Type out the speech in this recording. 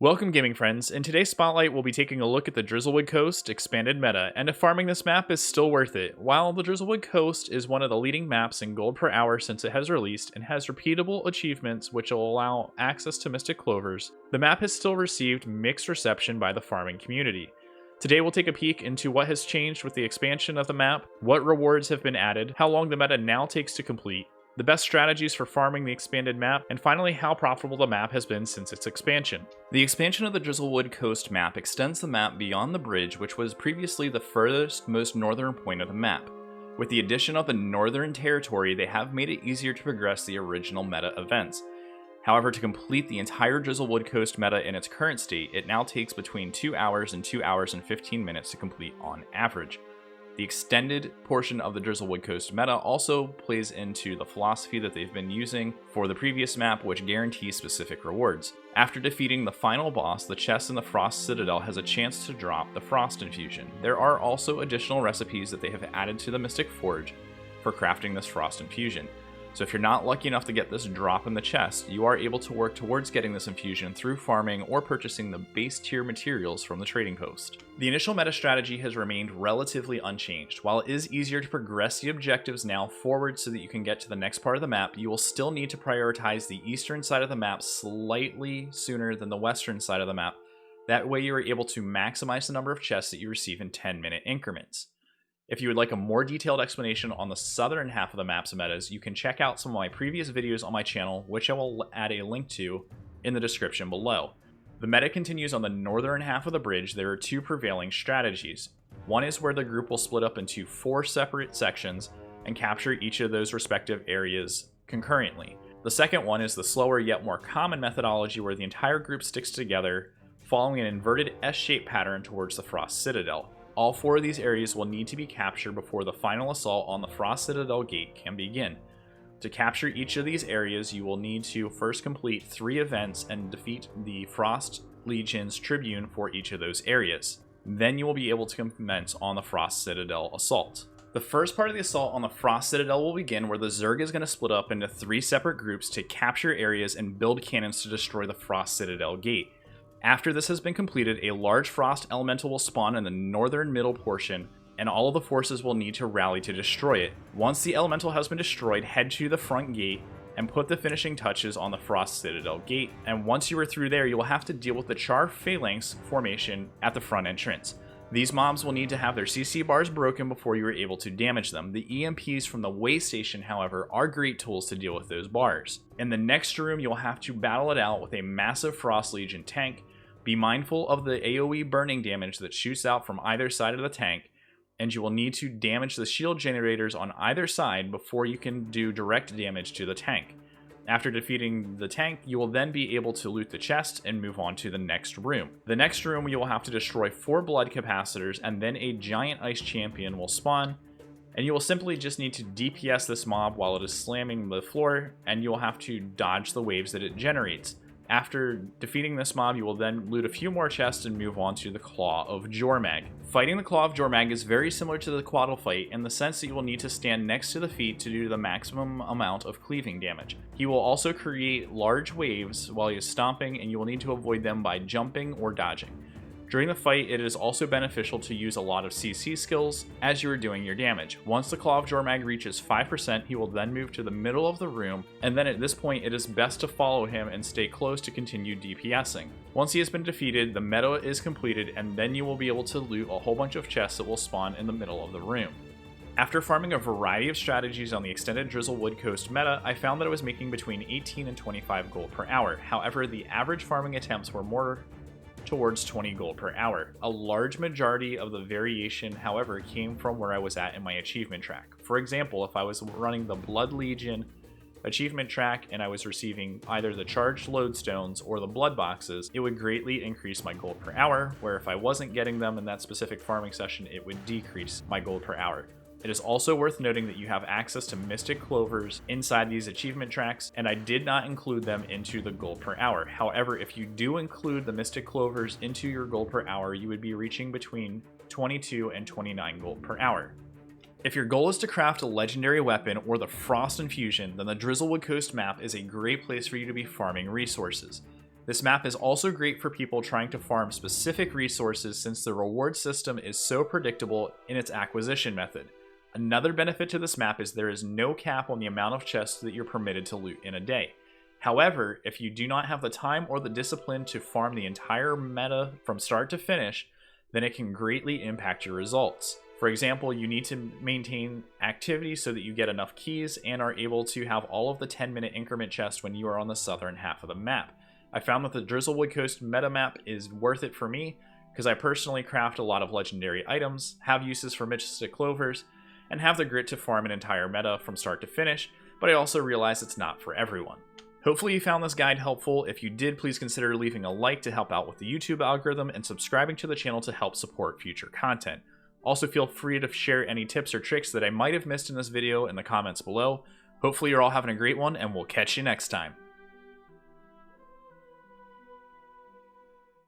Welcome, gaming friends. In today's spotlight, we'll be taking a look at the Drizzlewood Coast expanded meta, and if farming this map is still worth it. While the Drizzlewood Coast is one of the leading maps in gold per hour since it has released, and has repeatable achievements which will allow access to Mystic Clovers, the map has still received mixed reception by the farming community. Today we'll take a peek into what has changed with the expansion of the map, what rewards have been added, how long the meta now takes to complete, the best strategies for farming the expanded map, and finally how profitable the map has been since its expansion. The expansion of the Drizzlewood Coast map extends the map beyond the bridge, which was previously the furthest, most northern point of the map. With the addition of the Northern Territory, they have made it easier to progress the original meta events. However, to complete the entire Drizzlewood Coast meta in its current state, it now takes between 2 hours and 2 hours and 15 minutes to complete on average. The extended portion of the Drizzlewood Coast meta also plays into the philosophy that they've been using for the previous map, which guarantees specific rewards. After defeating the final boss, the chest in the Frost Citadel has a chance to drop the Frost Infusion. There are also additional recipes that they have added to the Mystic Forge for crafting this Frost Infusion. So if you're not lucky enough to get this drop in the chest, you are able to work towards getting this infusion through farming or purchasing the base tier materials from the trading post. The initial meta strategy has remained relatively unchanged. While it is easier to progress the objectives now forward so that you can get to the next part of the map, you will still need to prioritize the eastern side of the map slightly sooner than the western side of the map. That way you are able to maximize the number of chests that you receive in 10-minute increments. If you would like a more detailed explanation on the southern half of the map's metas, you can check out some of my previous videos on my channel, which I will add a link to in the description below. The meta continues on the northern half of the bridge. There are two prevailing strategies. One is where the group will split up into 4 separate sections and capture each of those respective areas concurrently. The second one is the slower yet more common methodology where the entire group sticks together following an inverted S-shaped pattern towards the Frost Citadel. All 4 of these areas will need to be captured before the final assault on the Frost Citadel gate can begin. To capture each of these areas, you will need to first complete 3 events and defeat the Frost Legion's Tribune for each of those areas. Then you will be able to commence on the Frost Citadel assault. The first part of the assault on the Frost Citadel will begin where the Zerg is going to split up into 3 separate groups to capture areas and build cannons to destroy the Frost Citadel gate. After this has been completed, a large frost elemental will spawn in the northern middle portion, and all of the forces will need to rally to destroy it. Once the elemental has been destroyed, head to the front gate and put the finishing touches on the Frost Citadel gate, and once you are through there, you will have to deal with the Char Phalanx formation at the front entrance. These mobs will need to have their CC bars broken before you are able to damage them. The EMPs from the way station, however, are great tools to deal with those bars. In the next room, you'll have to battle it out with a massive Frost Legion tank. Be mindful of the AoE burning damage that shoots out from either side of the tank, and you will need to damage the shield generators on either side before you can do direct damage to the tank. After defeating the tank, you will then be able to loot the chest and move on to the next room. The next room, you will have to destroy 4 blood capacitors, and then a giant ice champion will spawn, and you will simply just need to DPS this mob while it is slamming the floor, and you will have to dodge the waves that it generates. After defeating this mob, you will then loot a few more chests and move on to the Claw of Jormag. Fighting the Claw of Jormag is very similar to the Quaddle fight in the sense that you will need to stand next to the feet to do the maximum amount of cleaving damage. He will also create large waves while he is stomping, and you will need to avoid them by jumping or dodging. During the fight, it is also beneficial to use a lot of CC skills as you are doing your damage. Once the Claw of Jormag reaches 5%, he will then move to the middle of the room, and then at this point it is best to follow him and stay close to continue DPSing. Once he has been defeated, the meta is completed, and then you will be able to loot a whole bunch of chests that will spawn in the middle of the room. After farming a variety of strategies on the extended Drizzlewood Coast meta, I found that I was making between 18 and 25 gold per hour. However, the average farming attempts were more towards 20 gold per hour. A large majority of the variation, however, came from where I was at in my achievement track. For example, if I was running the Blood Legion achievement track and I was receiving either the charged lodestones or the blood boxes, it would greatly increase my gold per hour, where if I wasn't getting them in that specific farming session, it would decrease my gold per hour. It is also worth noting that you have access to Mystic Clovers inside these achievement tracks, and I did not include them into the gold per hour. However, if you do include the Mystic Clovers into your gold per hour, you would be reaching between 22 and 29 gold per hour. If your goal is to craft a legendary weapon or the Frost Infusion, then the Drizzlewood Coast map is a great place for you to be farming resources. This map is also great for people trying to farm specific resources since the reward system is so predictable in its acquisition method. Another benefit to this map is there is no cap on the amount of chests that you're permitted to loot in a day. However, if you do not have the time or the discipline to farm the entire meta from start to finish, then it can greatly impact your results. For example, you need to maintain activity so that you get enough keys and are able to have all of the 10-minute increment chests when you are on the southern half of the map. I found that the Drizzlewood Coast meta map is worth it for me because I personally craft a lot of legendary items, have uses for mystic clovers, and have the grit to farm an entire meta from start to finish, but I also realize it's not for everyone. Hopefully you found this guide helpful. If you did, please consider leaving a like to help out with the YouTube algorithm and subscribing to the channel to help support future content. Also feel free to share any tips or tricks that I might have missed in this video in the comments below. Hopefully you're all having a great one, and we'll catch you next time.